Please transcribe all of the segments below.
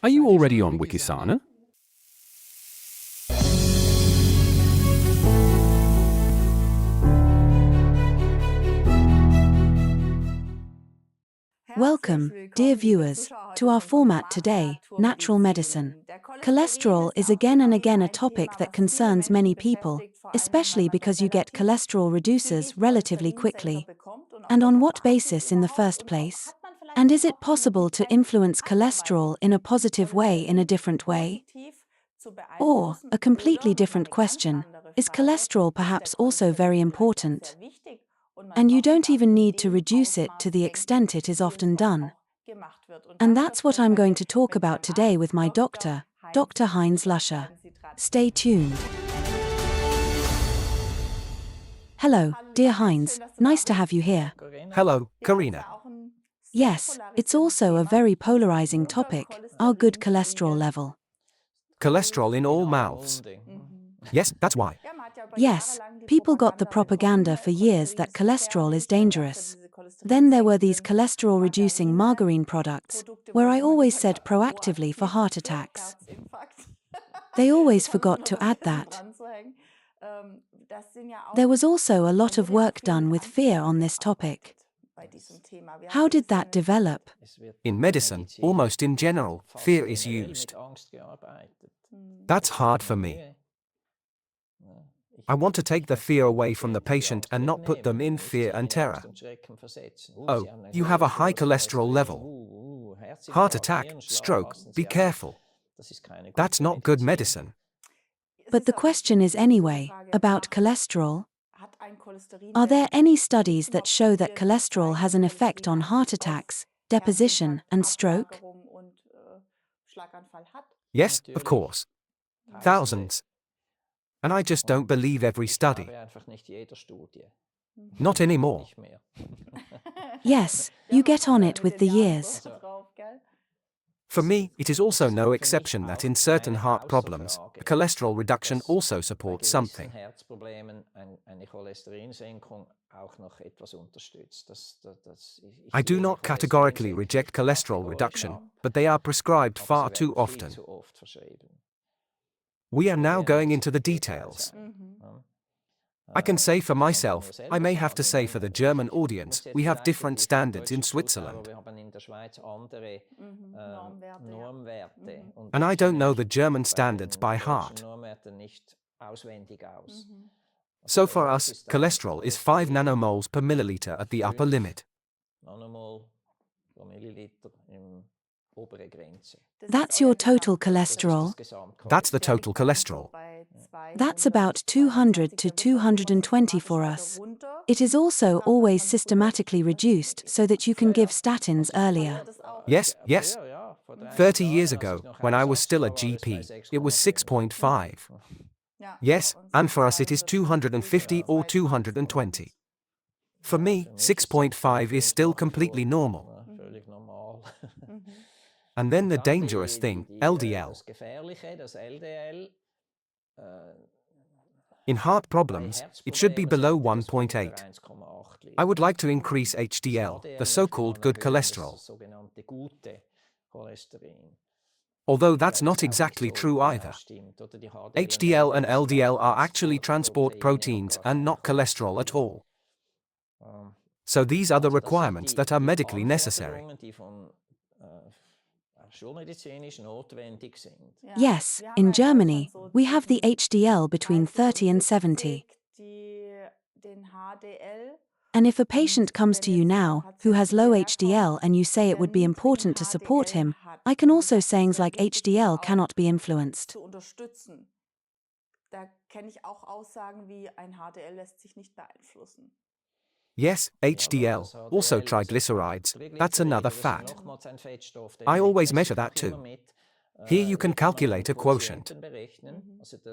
Are you already on Wikisana? Welcome, dear viewers, to our format today, Natural Medicine. Cholesterol is again and again a topic that concerns many people, especially because you get cholesterol reducers relatively quickly. And on what basis in the first place? And is it possible to influence cholesterol in a positive way in a different way? Or, a completely different question, is cholesterol perhaps also very important? And you don't even need to reduce it to the extent it is often done. And that's what I'm going to talk about today with my doctor, Dr. Heinz Lüscher. Stay tuned. Hello, dear Heinz, nice to have you here. Hello, Karina. Yes, it's also a very polarizing topic, our good cholesterol level. Cholesterol in all mouths. Yes, that's why. Yes, people got the propaganda for years that cholesterol is dangerous. Then there were these cholesterol-reducing margarine products, where I always said proactively for heart attacks. They always forgot to add that. There was also a lot of work done with fear on this topic. How did that develop? In medicine, almost in general, fear is used. That's hard for me. I want to take the fear away from the patient and not put them in fear and terror. Oh, you have a high cholesterol level. Heart attack, stroke, be careful. That's not good medicine. But the question is anyway, about cholesterol? Are there any studies that show that cholesterol has an effect on heart attacks, deposition, and stroke? Yes, of course. Thousands. And I just don't believe every study. Not anymore. Yes, you get on it with the years. For me, it is also no exception that in certain heart problems, a cholesterol reduction also supports something. I do not categorically reject cholesterol reduction, but they are prescribed far too often. We are now going into the details. I can say for myself, I may have to say for the German audience, we have different standards in Switzerland. And I don't know the German standards by heart. So for us, cholesterol is 5 nanomoles per milliliter at the upper limit. That's your total cholesterol? That's the total cholesterol. That's about 200 to 220 for us. It is also always systematically reduced so that you can give statins earlier. Yes. 30 years ago, when I was still a GP, it was 6.5. Yes, and for us it is 250 or 220. For me, 6.5 is still completely normal. And then the dangerous thing, LDL. In heart problems, it should be below 1.8. I would like to increase HDL, the so-called good cholesterol. Although that's not exactly true either. HDL and LDL are actually transport proteins and not cholesterol at all. So these are the requirements that are medically necessary. Yes, in Germany, we have the HDL between 30 and 70. And if a patient comes to you now, who has low HDL and you say it would be important to support him, I can also say things like HDL cannot be influenced. Yes, HDL, also triglycerides, that's another fat. I always measure that too. Here you can calculate a quotient.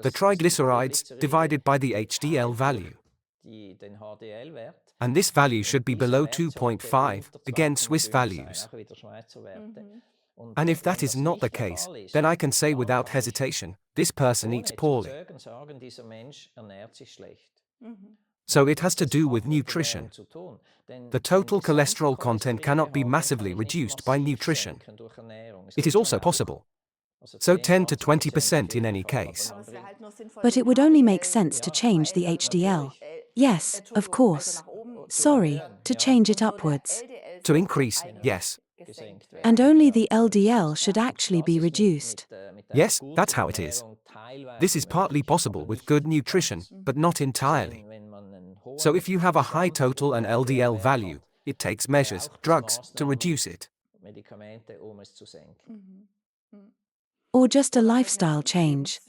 The triglycerides divided by the HDL value. And this value should be below 2.5, again Swiss values. And if that is not the case, then I can say without hesitation, this person eats poorly. So it has to do with nutrition. The total cholesterol content cannot be massively reduced by nutrition. It is also possible. So 10 to 20% in any case. But it would only make sense to change the HDL. Yes, of course. Sorry, to change it upwards. To increase, yes. And only the LDL should actually be reduced. Yes, that's how it is. This is partly possible with good nutrition, but not entirely. So if you have a high total and LDL value, it takes measures, drugs, to reduce it. Or just a lifestyle change.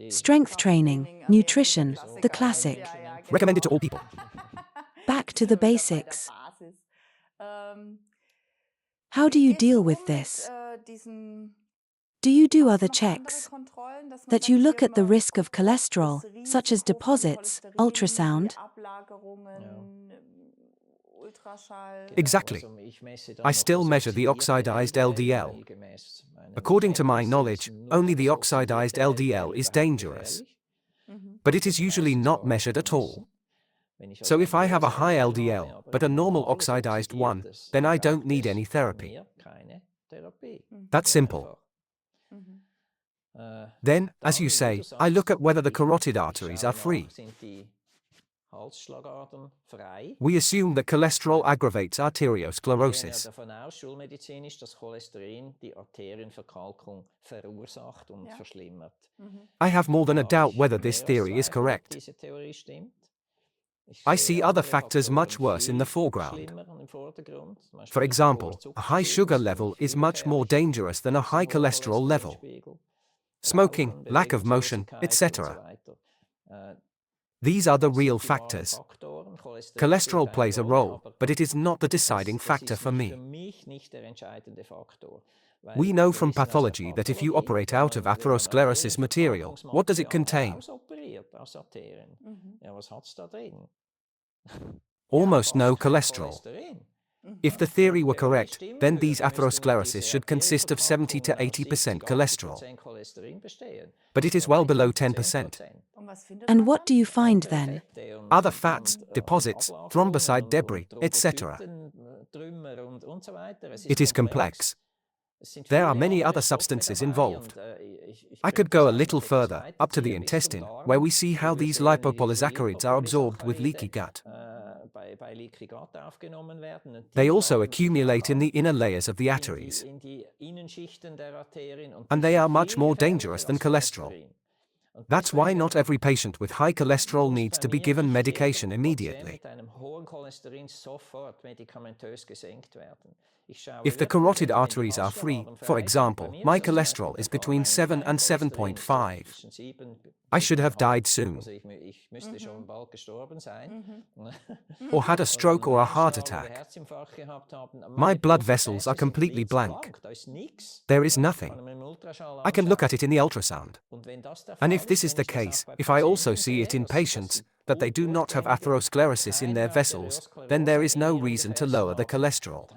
Strength training, nutrition, the classic. Recommended to all people. Back to the basics. How do you deal with this? Do you do other checks? That you look at the risk of cholesterol, such as deposits, ultrasound? Exactly. I still measure the oxidized LDL. According to my knowledge, only the oxidized LDL is dangerous. But it is usually not measured at all. So if I have a high LDL, but a normal oxidized one, then I don't need any therapy. That's simple. Then, as you say, I look at whether the carotid arteries are free. We assume that cholesterol aggravates arteriosclerosis. I have more than a doubt whether this theory is correct. I see other factors much worse in the foreground. For example, a high sugar level is much more dangerous than a high cholesterol level. Smoking, lack of motion, etc. These are the real factors. Cholesterol plays a role, but it is not the deciding factor for me. We know from pathology that if you operate out of atherosclerosis material, what does it contain? Almost no cholesterol. If the theory were correct, then these atherosclerosis should consist of 70 to 80% cholesterol. But it is well below 10%. And what do you find then? Other fats, deposits, thrombocyte debris, etc. It is complex. There are many other substances involved. I could go a little further, up to the intestine, where we see how these lipopolysaccharides are absorbed with leaky gut. They also accumulate in the inner layers of the arteries. And they are much more dangerous than cholesterol. That's why not every patient with high cholesterol needs to be given medication immediately. If the carotid arteries are free, for example, my cholesterol is between 7 and 7.5. I should have died soon. Or had a stroke or a heart attack. My blood vessels are completely blank. There is nothing. I can look at it in the ultrasound. And if this is the case, if I also see it in patients, that they do not have atherosclerosis in their vessels, then there is no reason to lower the cholesterol.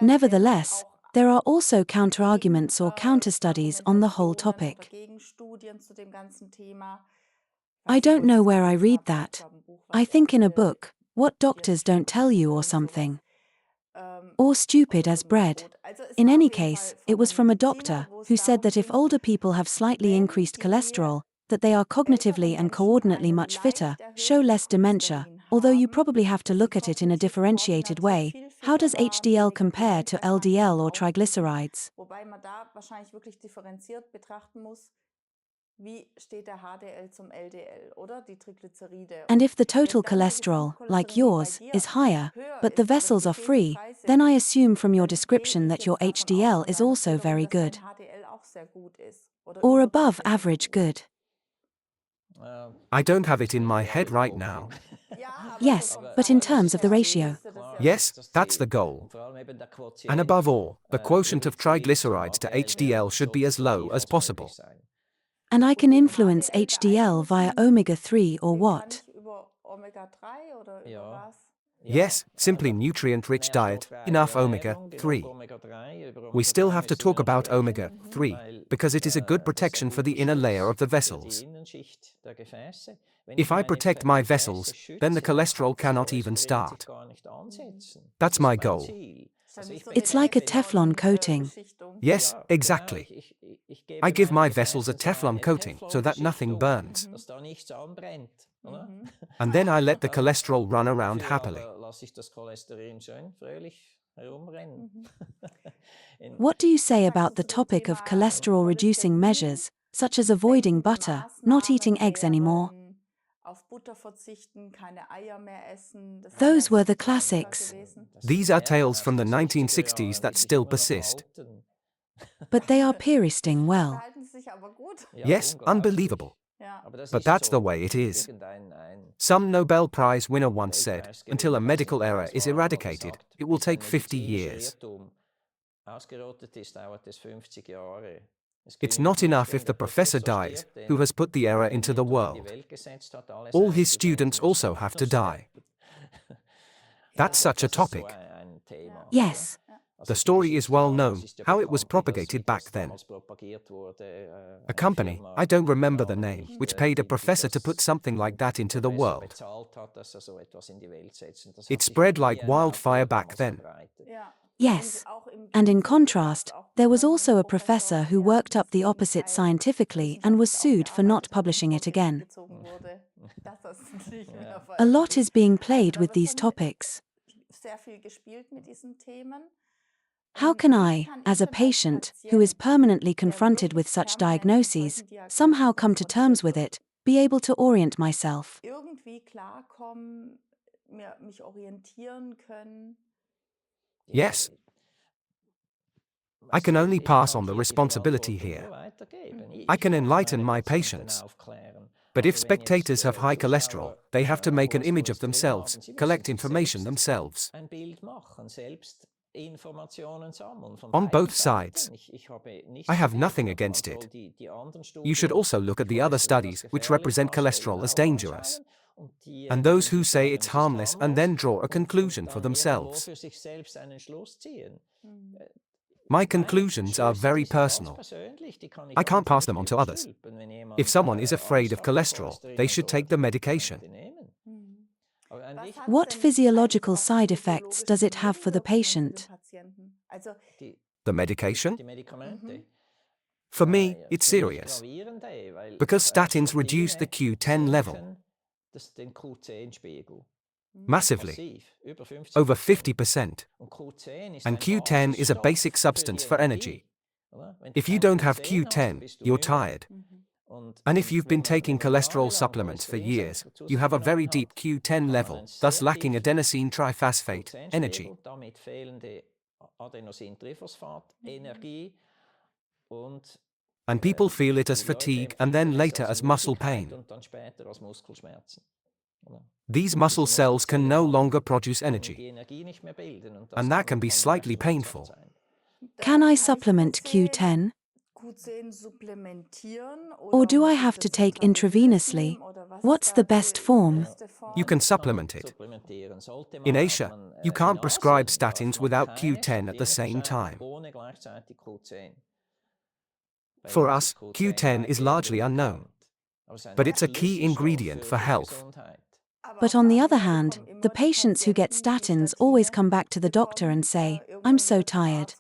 Nevertheless, there are also counterarguments or counterstudies on the whole topic. I don't know where I read that. I think in a book, What Doctors Don't Tell You or something. Or stupid as bread. In any case, it was from a doctor who said that if older people have slightly increased cholesterol, that they are cognitively and coordinately much fitter, show less dementia, although you probably have to look at it in a differentiated way. How does HDL compare to LDL or triglycerides? And if the total cholesterol, like yours, is higher, but the vessels are free, then I assume from your description that your HDL is also very good. Or above average good. I don't have it in my head right now. Yes, but in terms of the ratio. Yes, that's the goal. And above all, the quotient of triglycerides to HDL should be as low as possible. And I can influence HDL via omega-3 or what? Yes, simply nutrient-rich diet, enough omega-3. We still have to talk about omega-3, because it is a good protection for the inner layer of the vessels. If I protect my vessels, then the cholesterol cannot even start. That's my goal. It's like a Teflon coating. Yes, exactly. I give my vessels a Teflon coating so that nothing burns. And then I let the cholesterol run around happily. What do you say about the topic of cholesterol-reducing measures, such as avoiding butter, not eating eggs anymore? Those were the classics. These are tales from the 1960s that still persist. But they are persisting well. Yes, unbelievable. But that's the way it is. Some Nobel Prize winner once said, until a medical error is eradicated, it will take 50 years. It's not enough if the professor dies, who has put the error into the world. All his students also have to die. That's such a topic. Yes. The story is well known, how it was propagated back then. A company, I don't remember the name, which paid a professor to put something like that into the world. It spread like wildfire back then. Yes. And in contrast, there was also a professor who worked up the opposite scientifically and was sued for not publishing it again. A lot is being played with these topics. How can I, as a patient who is permanently confronted with such diagnoses, somehow come to terms with it, be able to orient myself? Yes. I can only pass on the responsibility here. I can enlighten my patients. But if spectators have high cholesterol, they have to make an image of themselves, collect information themselves. On both sides. I have nothing against it. You should also look at the other studies which represent cholesterol as dangerous. And those who say it's harmless and then draw a conclusion for themselves. My conclusions are very personal. I can't pass them on to others. If someone is afraid of cholesterol, they should take the medication. What physiological side effects does it have for the patient? The medication? For me, it's serious. Because statins reduce the Q10 level. Massively. Over 50%. And Q10 is a basic substance for energy. If you don't have Q10, you're tired. And if you've been taking cholesterol supplements for years, you have a very deep Q10 level, thus lacking adenosine triphosphate, energy. And people feel it as fatigue and then later as muscle pain. These muscle cells can no longer produce energy. And that can be slightly painful. Can I supplement Q10? Or do I have to take intravenously? What's the best form? You can supplement it. In Asia, you can't prescribe statins without Q10 at the same time. For us, Q10 is largely unknown. But it's a key ingredient for health. But on the other hand, the patients who get statins always come back to the doctor and say, "I'm so tired."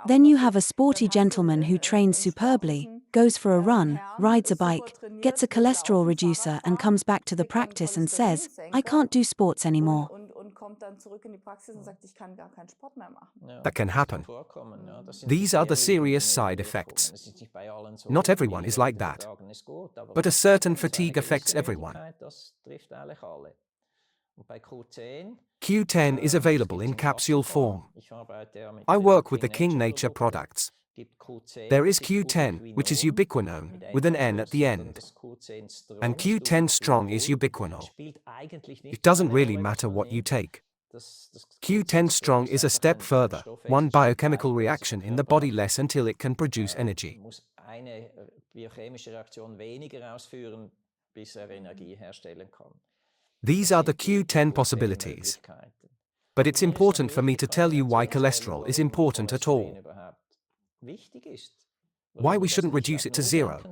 Then you have a sporty gentleman who trains superbly, goes for a run, rides a bike, gets a cholesterol reducer and comes back to the practice and says, "I can't do sports anymore." That can happen. These are the serious side effects. Not everyone is like that. But a certain fatigue affects everyone. Q10 is available in capsule form. I work with the King Nature products. There is Q10, which is ubiquinone, with an N at the end. And Q10 strong is ubiquinol. It doesn't really matter what you take. Q10 strong is a step further, one biochemical reaction in the body less until it can produce energy. These are the Q10 possibilities. But it's important for me to tell you why cholesterol is important at all. why we shouldn't reduce it to zero.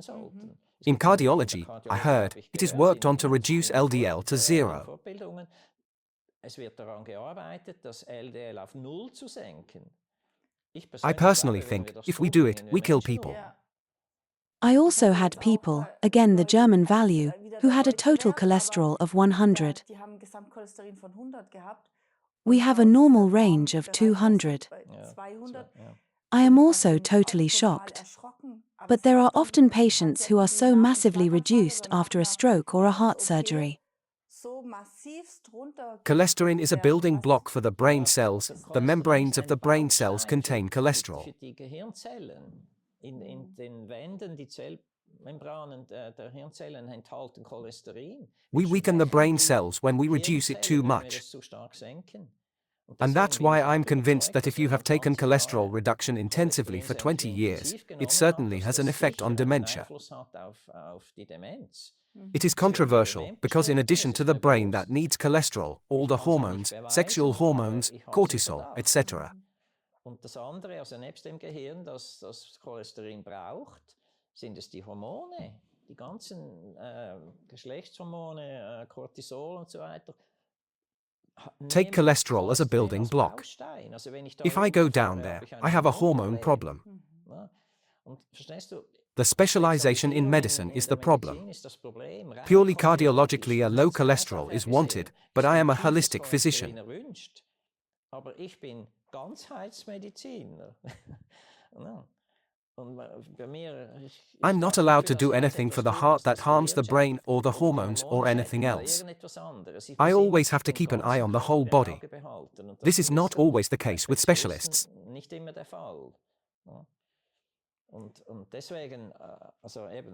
In cardiology, I heard, it is worked on to reduce LDL to zero. I personally think, if we do it, we kill people. I also had people, again the German value, who had a total cholesterol of 100. We have a normal range of 200. I am also totally shocked. But there are often patients who are so massively reduced after a stroke or a heart surgery. Cholesterol is a building block for the brain cells. The membranes of the brain cells contain cholesterol. We weaken the brain cells when we reduce it too much. And that's why I'm convinced that if you have taken cholesterol reduction intensively for 20 years, it certainly has an effect on dementia. It is controversial, because in addition to the brain that needs cholesterol, all the hormones, sexual hormones, cortisol, etc. Take cholesterol as a building block. If I go down there, I have a hormone problem. The specialization in medicine is the problem. Purely cardiologically, a low cholesterol is wanted, but I am a holistic physician. I'm not allowed to do anything for the heart that harms the brain or the hormones or anything else. I always have to keep an eye on the whole body. This is not always the case with specialists.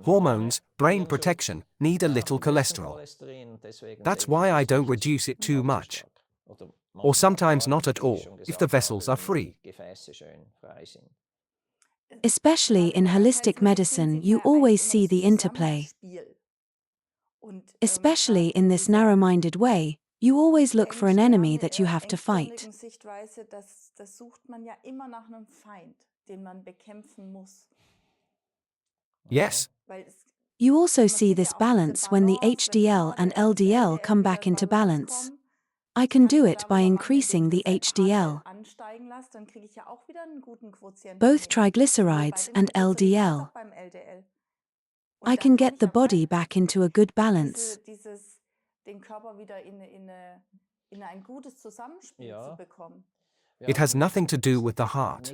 Hormones, brain protection, need a little cholesterol. That's why I don't reduce it too much. Or sometimes not at all, if the vessels are free. Especially in holistic medicine, you always see the interplay. Especially in this narrow-minded way, you always look for an enemy that you have to fight. Yes. You also see this balance when the HDL and LDL come back into balance. I can do it by increasing the HDL. Both triglycerides and LDL. I can get the body back into a good balance. It has nothing to do with the heart.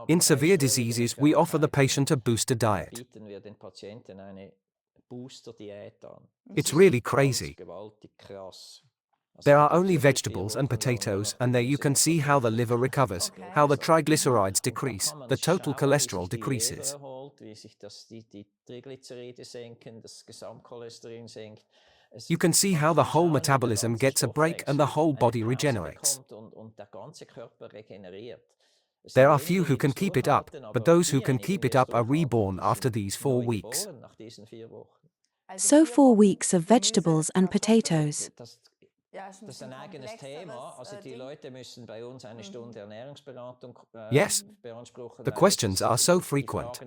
In severe diseases, we offer the patient a booster diet. It's really crazy. There are only vegetables and potatoes, and there you can see how the liver recovers, how the triglycerides decrease, the total cholesterol decreases. You can see how the whole metabolism gets a break and the whole body regenerates. There are few who can keep it up, but those who can keep it up are reborn after these 4 weeks. So 4 weeks of vegetables and potatoes. Yes. The questions are so frequent.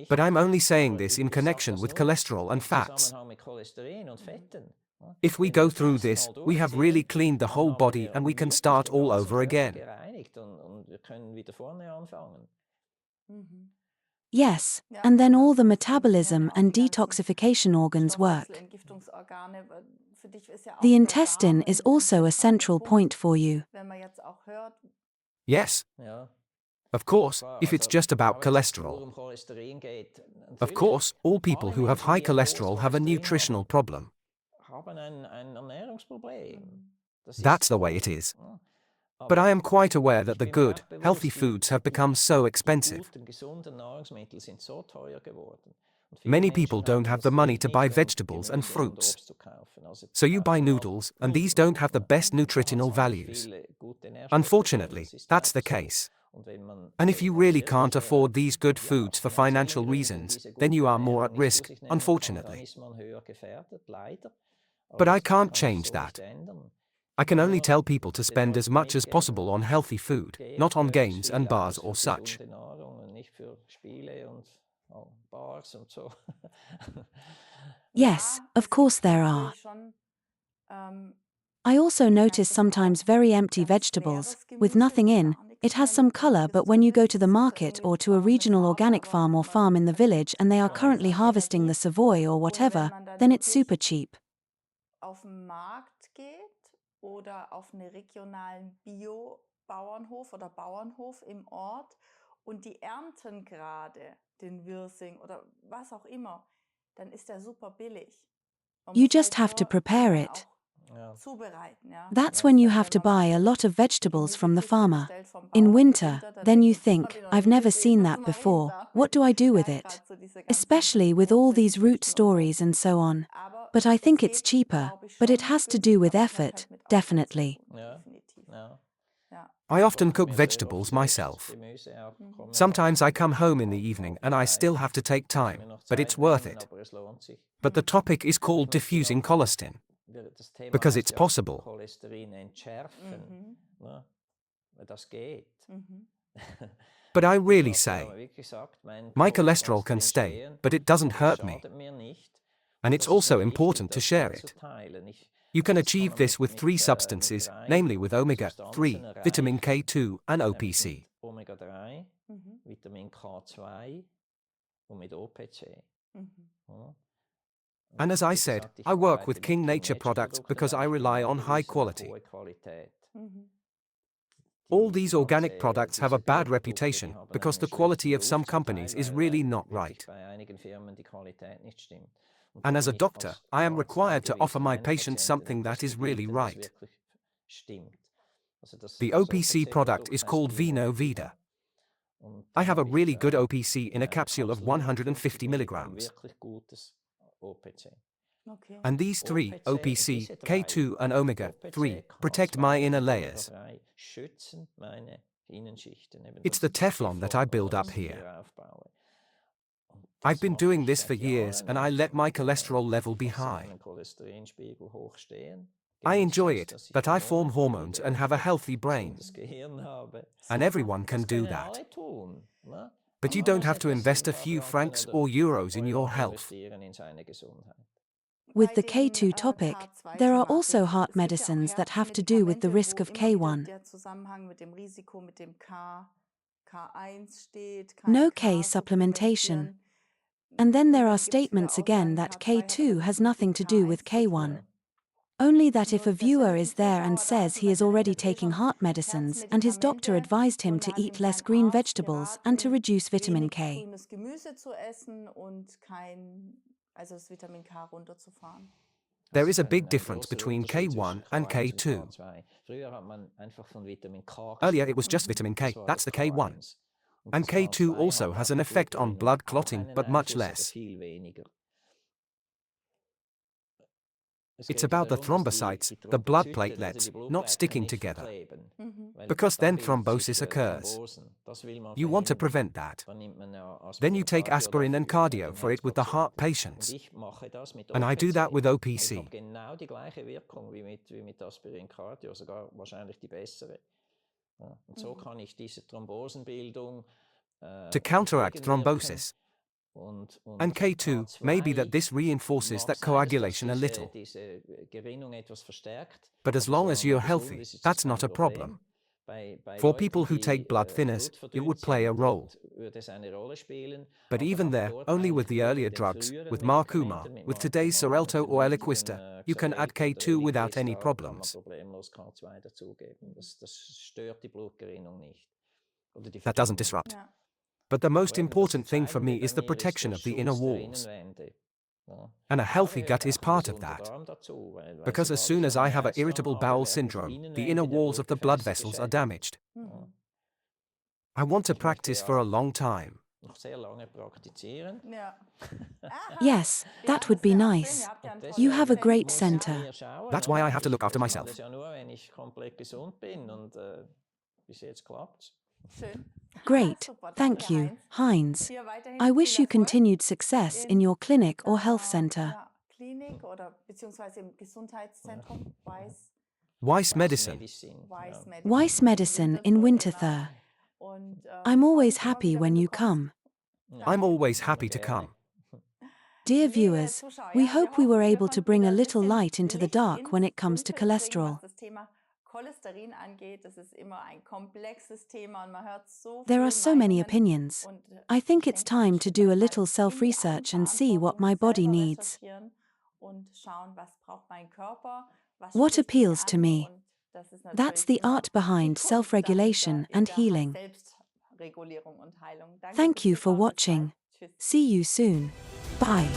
But I'm only saying this in connection with cholesterol and fats. If we go through this, we have really cleaned the whole body and we can start all over again. Yes, and then all the metabolism and detoxification organs work. The intestine is also a central point for you. Yes. Of course, if it's just about cholesterol. Of course, all people who have high cholesterol have a nutritional problem. That's the way it is. But I am quite aware that the good, healthy foods have become so expensive. Many people don't have the money to buy vegetables and fruits. So you buy noodles, and these don't have the best nutritional values. Unfortunately, that's the case. And if you really can't afford these good foods for financial reasons, then you are more at risk, unfortunately. But I can't change that. I can only tell people to spend as much as possible on healthy food, not on games and bars or such. Yes, of course there are. I also notice sometimes very empty vegetables, with nothing in. It has some color, but when you go to the market or to a regional organic farm or farm in the village and they are currently harvesting the Savoy or whatever, then it's super cheap. Auf den Markt geht oder auf einen regionalen Bio-Bauernhof oder Bauernhof im Ort und die ernten gerade den Wirsing oder was auch immer, dann ist der super billig. Man You muss just halt have to nur prepare dann it. auch zubereiten, ja. That's when you have to Wenn man buy a lot of vegetables from the Gemüsekiste farmer. bestellt vom In Bauern im winter, Winter, then denkt you man, das think, habe ich noch I've nie never gesehen, seen was that mache ich before. da? What do I do with Ja, it? grad so diese ganzen Especially with all these root Wurzelgeschichten und so. stories and so on. Aber But I es think it's geht, cheaper, glaube ich, but it schon has to do günstig, with aber es hat effort, halt mit Aufwand zu definitely. tun, definitiv. Ja. I often cook vegetables myself. Sometimes I come home in the evening and I still have to take time, but it's worth it. But the topic is called diffusing collagen, because it's possible. But I really say, my cholesterol can stay, but it doesn't hurt me. And it's also important to share it. You can achieve this with 3 substances, namely with omega-3, vitamin K2 and OPC. Omega-3, Vitamin K2 und mit OPC. And as I said, I work with King Nature products because I rely on high quality. All these organic products have a bad reputation because the quality of some companies is really not right. And as a doctor, I am required to offer my patients something that is really right. The OPC product is called Vino Vida. I have a really good OPC in a capsule of 150 milligrams. And these 3, OPC, K2 and omega-3, protect my inner layers. It's the Teflon that I build up here. I've been doing this for years and I let my cholesterol level be high. I enjoy it, but I form hormones and have a healthy brain. And everyone can do that. But you don't have to invest a few francs or euros in your health. With the K2 topic, there are also heart medicines that have to do with the risk of K1. No K supplementation. And then there are statements again that K2 has nothing to do with K1. Only that if a viewer is there and says he is already taking heart medicines and his doctor advised him to eat less green vegetables and to reduce vitamin K. There is a big difference between K1 and K2. Earlier it was just vitamin K, that's the K1. And K2 also has an effect on blood clotting, but much less. It's about the thrombocytes, the blood platelets, not sticking together. Because then thrombosis occurs. You want to prevent that. Then you take aspirin and cardio for it with the heart patients. And I do that with OPC. To counteract thrombosis. And K2, maybe that this reinforces that coagulation a little. But as long as you're healthy, that's not a problem. For people who take blood thinners, it would play a role. But even there, only with the earlier drugs, with Marcuma, with today's Xarelto or Eliquista, you can add K2 without any problems. That doesn't disrupt. But the most important thing for me is the protection of the inner walls. And a healthy gut is part of that. Because as soon as I have an irritable bowel syndrome, the inner walls of the blood vessels are damaged. I want to practice for a long time. Yes, that would be nice. You have a great center. That's why I have to look after myself. Great, thank you, Heinz. I wish you continued success in your clinic or health center. Klinik oder beziehungsweise im Gesundheitszentrum, weiß Weiss medicine. Weiss medicine in Winterthur. I'm always happy when you come. I'm always happy to come. Dear viewers, we hope we were able to bring a little light into the dark when it comes to cholesterol. There are so many opinions. I think it's time to do a little self-research and see what my body needs. What appeals to me? That's the art behind self-regulation and healing. Thank you for watching. See you soon. Bye.